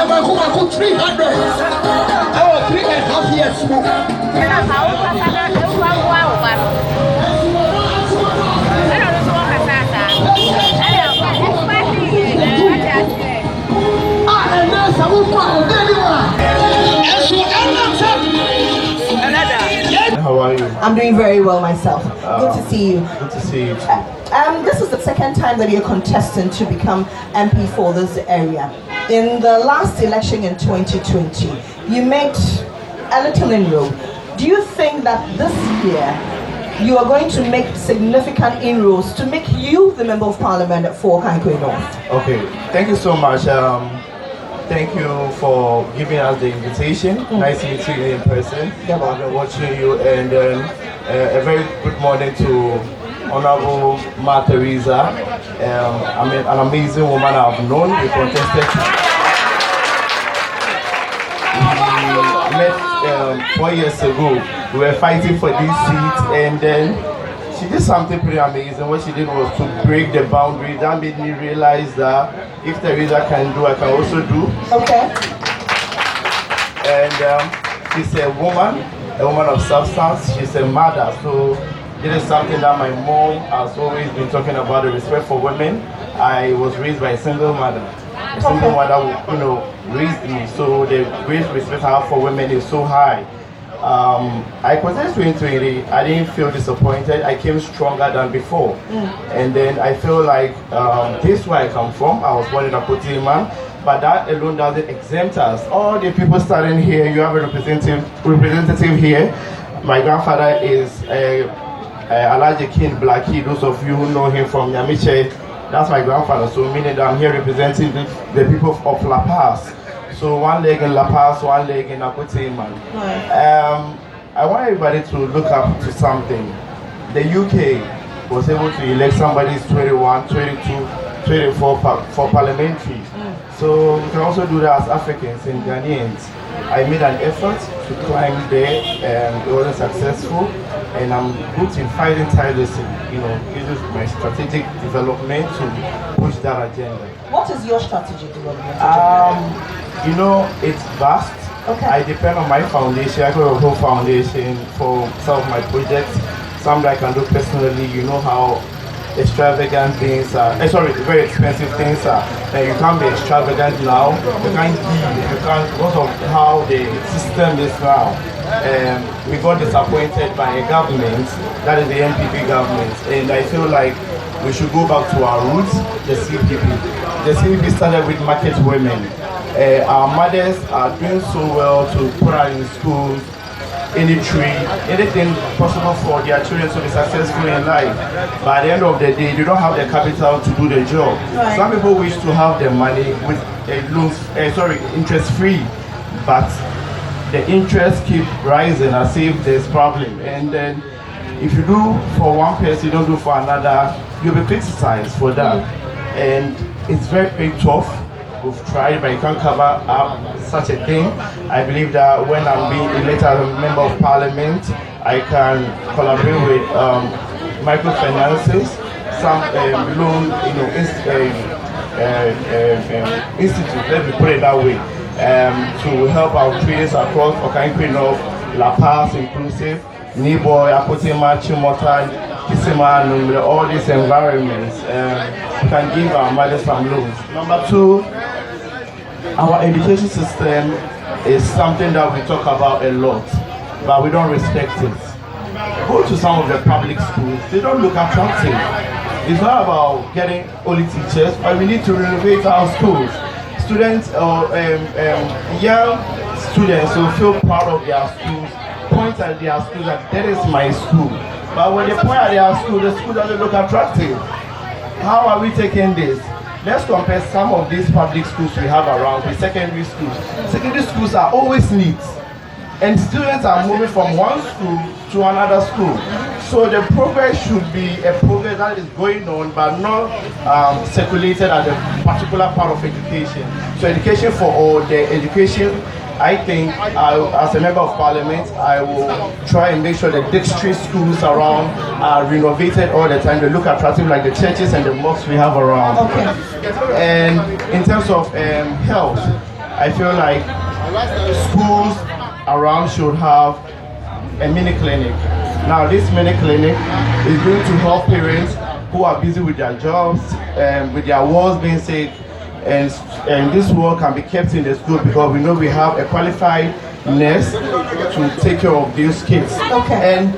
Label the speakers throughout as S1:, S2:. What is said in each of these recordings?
S1: 300. Oh, 3.5 years.
S2: How are you?
S3: I'm doing very well myself. Good to see you.
S2: Good to see you too.
S3: This is the second time that you're contesting to become MP for this area. In the last election in 2020, you made a little inroad. Do you think that this year you are going to make significant inroads to make you the Member of Parliament for Okaikwei North?
S2: Okay, thank you so much. Thank you for giving us the invitation. Nice meeting you in person.
S3: Yeah,
S2: I've been watching you, and a very good morning to Honorable Theresa. I mean, an amazing woman I've known. We contested. We met 4 years ago. We were fighting for this seat, and then she did something pretty amazing. What she did was to break the boundary. That made me realize that if Theresa can do, I can also do.
S3: Okay.
S2: And she's a woman of substance. She's a mother. So it is something that my mom has always been talking about, the respect for women. I was raised by a single mother. A single mother who, raised me. So the great respect I have for women is so high. I contested 2020. I didn't feel disappointed. I came stronger than before. And then I feel like this is where I come from. I was born in Akotima, but that alone doesn't exempt us. All the people standing here, you have a representative here. My grandfather is Alaji King Blackie. Those of you who know him from Yamiche, that's my grandfather. So meaning that I'm here representing the people of La Paz. So one leg in La Paz, one leg in Akotima. I want everybody to look up to something. The UK was able to elect somebody 21, 22, 24 for parliamentary. So we can also do that as Africans and Ghanaians. I made an effort to climb there, and it wasn't successful. And I'm good in fighting tirelessly, using my strategic development to push that agenda.
S3: What is your strategic development?
S2: It's vast.
S3: Okay.
S2: I depend on my foundation. I got a whole foundation for some of my projects. Some that I can do personally. You know how extravagant things are. Very expensive things are. And you can't be extravagant now. You can't give. You can't, because of how the system is now. We got disappointed by a government, that is the NPP government, and I feel like we should go back to our roots, the CPP. The CPP started with market women. Our mothers are doing so well to put her in schools, anything possible for their children to be successful in life. But at the end of the day, they don't have the capital to do the job. Right. Some people wish to have the money with interest-free, but the interest keep rising as if there's problem. And then if you do for one person, you don't do for another, you'll be criticized for that. And it's very, very tough. We've tried, but you can't cover up such a thing. I believe that when I'm being elected as a member of parliament, I can collaborate with microfinances, some loan, institutes, let me put it that way, to help our traders across Okaikwei North, La Paz, Inclusive, Niboy, Akotima, Chimota, Kisima, all these environments. We can give our mothers some loans. Number two, our education system is something that we talk about a lot, but we don't respect it. Go to some of the public schools, they don't look attractive. It's not about getting only teachers, but we need to renovate our schools. Students or young students will feel proud of their schools, point at their school that is my school. But when they point at their school, the school doesn't look attractive. How are we taking this? Let's compare some of these public schools we have around with secondary schools. Secondary schools are always neat, and students are moving from one school to another school. So the progress should be a progress that is going on, but not circulated at a particular part of education. So education for all, the education, I think, as a member of parliament, I will try and make sure the district schools around are renovated all the time. They look attractive like the churches and the mosques we have around.
S3: Okay.
S2: And in terms of health, I feel like schools around should have a mini clinic. Now, this mini clinic is going to help parents who are busy with their jobs, with their wards being sick, and this work can be kept in the school because we know we have a qualified nurse to take care of these kids.
S3: Okay.
S2: And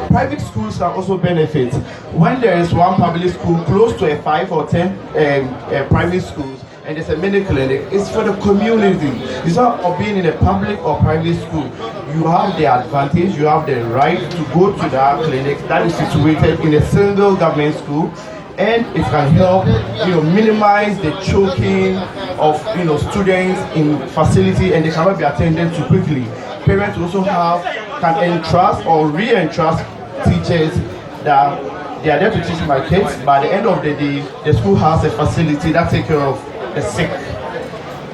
S2: private schools can also benefit. When there is one public school close to a 5 or 10 private schools, and there's a mini clinic, it's for the community. It's not of being in a public or private school. You have the advantage, you have the right to go to that clinic that is situated in a single government school, and it can help, minimize the choking of, students in facility, and they cannot be attended to quickly. Parents also can entrust or re-entrust teachers that they are there to teach my kids. By the end of the day, the school has a facility that takes care of the sick.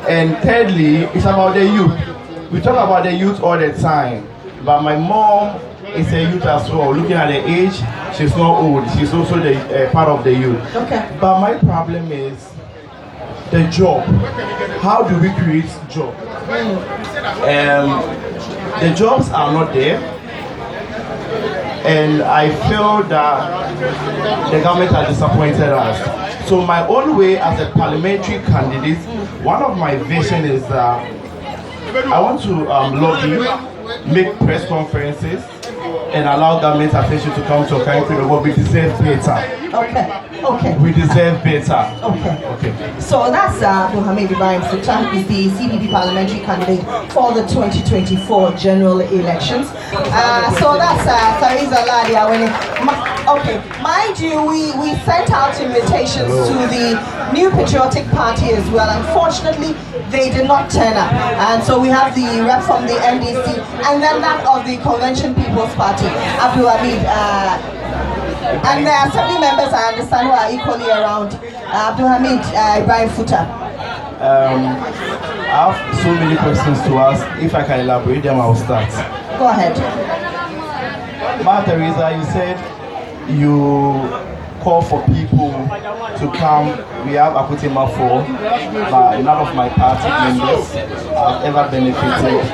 S2: And thirdly, it's about the youth. We talk about the youth all the time, but my mom is a youth as well. Looking at the age, she's not old. She's also the part of the youth.
S3: Okay.
S2: But my problem is the job. How do we create job? The jobs are not there, and I feel that the government has disappointed us. So my own way as a parliamentary candidate, one of my vision is that I want to lobby, make press conferences, and allow government attention to come to Okaikwei, but we deserve better.
S3: Okay.
S2: We deserve better.
S3: Okay. So that's Mohammed Ibrahim Futa, is the CPP parliamentary candidate for the 2024 general elections. So that's Theresa Awuni. Okay, mind you, we sent out invitations to the New Patriotic Party as well. Unfortunately, they did not turn up. And so we have the rep from the NDC and then that of the Convention People's Party, Abdul Hamid. And there are certainly members I understand who are equally around. Abdul Hamid Ibrahim Futa.
S2: I have so many questions to ask. If I can elaborate them, I'll start.
S3: Go ahead.
S2: Theresa, you said you call for people to come. We have Akutema for, but none of my party members have ever benefited.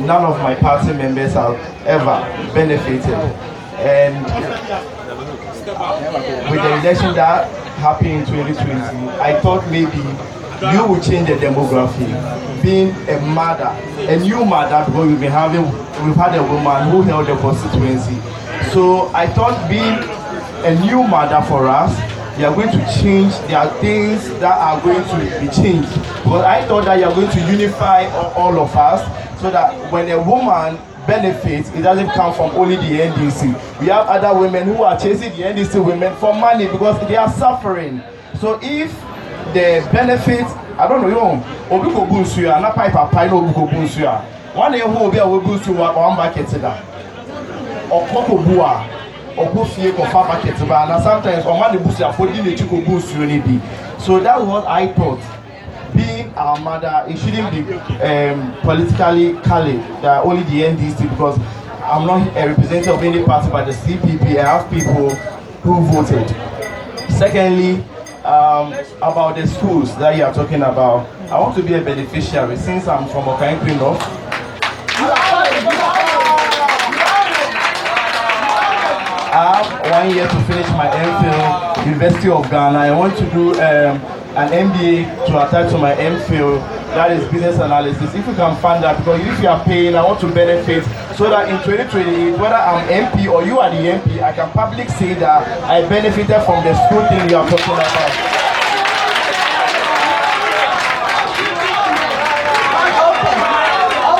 S2: None of my party members have ever benefited. And with the election that happened in 2020, I thought maybe you would change the demography. Being a mother, a new mother, because we've had a woman who held the constituency. So I thought being a new mother for us, you are going to change. There are things that are going to be changed. But I thought that you are going to unify all of us so that when a woman benefits, it doesn't come from only the NDC. We have other women who are chasing the NDC women for money because they are suffering. So if the benefits, I don't know, obi ko bunsuya na pipe pie no obi ko bunsuya. One day who obi a we bunsuya one bucket da. Okoko bua, okofie ko fa bucket ba na sometimes o man the busuya for di na chiko bunsuya ni bi. So that was what I thought. Being our mother, it shouldn't be politically colored, only the NDC, because I'm not a representative of any party but the CPP. I have people who voted. Secondly, about the schools that you are talking about, I want to be a beneficiary since I'm from Okaikwei North. I have 1 year to finish my MPhil, University of Ghana. I want to do an MBA to attach to my MPhil, that is business analysis. If you can fund that, because if you are paying, I want to benefit so that in 2028, whether I'm MP or you are the MP, I can publicly say that I benefited from the school thing you are talking about.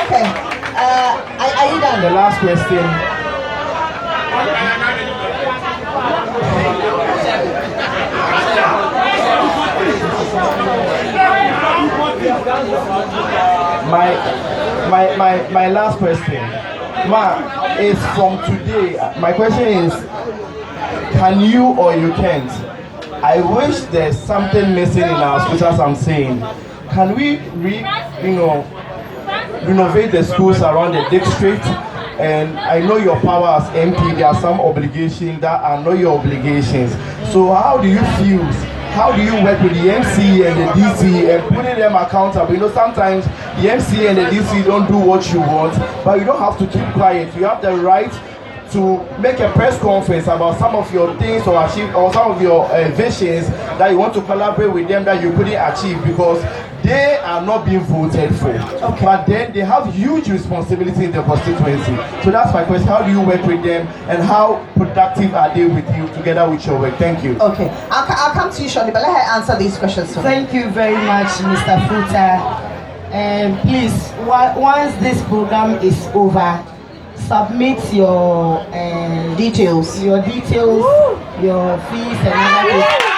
S3: Okay. Are you done?
S2: The last question. My last question, is from today. My question is, can you or you can't? I wish there's something missing in our schools, as I'm saying. Can we renovate the schools around the district? And I know your power as MP, there are some obligations that are not your obligations. So how do you feel how do you work with the MC and the DC and putting them accountable? You know, sometimes the MC and the DC don't do what you want, but you don't have to keep quiet. You have the right to make a press conference about some of your things or achieve or some of your visions that you want to collaborate with them that you couldn't achieve because they are not being voted for.
S3: Okay.
S2: But then they have huge responsibility in the constituency. So that's my question. How do you work with them and how productive are they with you together with your work? Thank you.
S3: Okay, I'll come to you shortly, but let her answer these questions.
S4: Thank you very much, Mr. Futa. And please, once this program is over, submit your
S3: details,
S4: your fees and everything.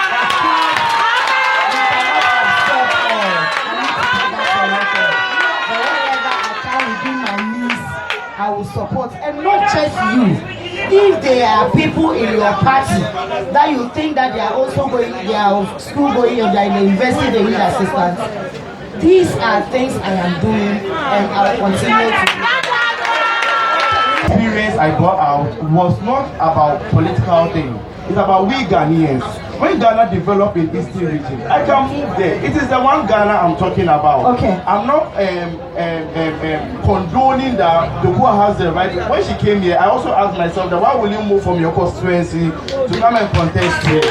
S4: I will support, and not just you. If there are people in your party that you think that they are also going, they are school going or they are in the university, they need assistance. These are things I am doing, and I will continue to do.
S2: Experience I got out was not about political thing. It's about we Ghanaians. When Ghana developed in Eastern region, I can move there. It is the one Ghana I'm talking about.
S3: Okay.
S2: I'm not condoning that the poor has the right. When she came here, I also asked myself that why will you move from your constituency to come and contest here?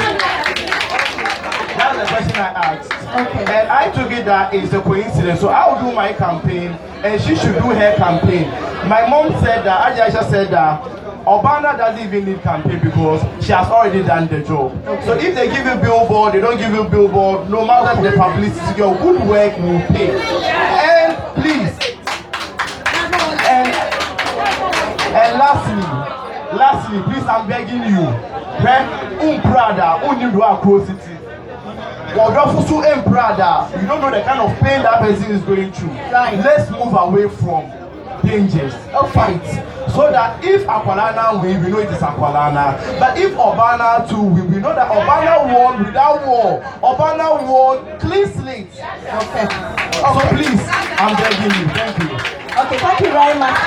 S2: That's the question I asked.
S3: Okay.
S2: And I took it that it's a coincidence. So I'll do my campaign and she should do her campaign. My mom said that, Ajaisha said that Obana doesn't even need campaign because she has already done the job. Okay. So if they give you billboard, they don't give you billboard, no matter the publicity, your good work will pay. And please, and lastly, please, I'm begging you, you don't know the kind of pain that person is going through.
S3: Right.
S2: Let's move away from dangers of fights. So that if Aqualana win, we know it is Aqualana. But if Obana too win, we know that Obana won without war. Obana won clean slate.
S3: Okay.
S2: So please, I'm begging you. Thank you.
S3: Okay, thank you very much.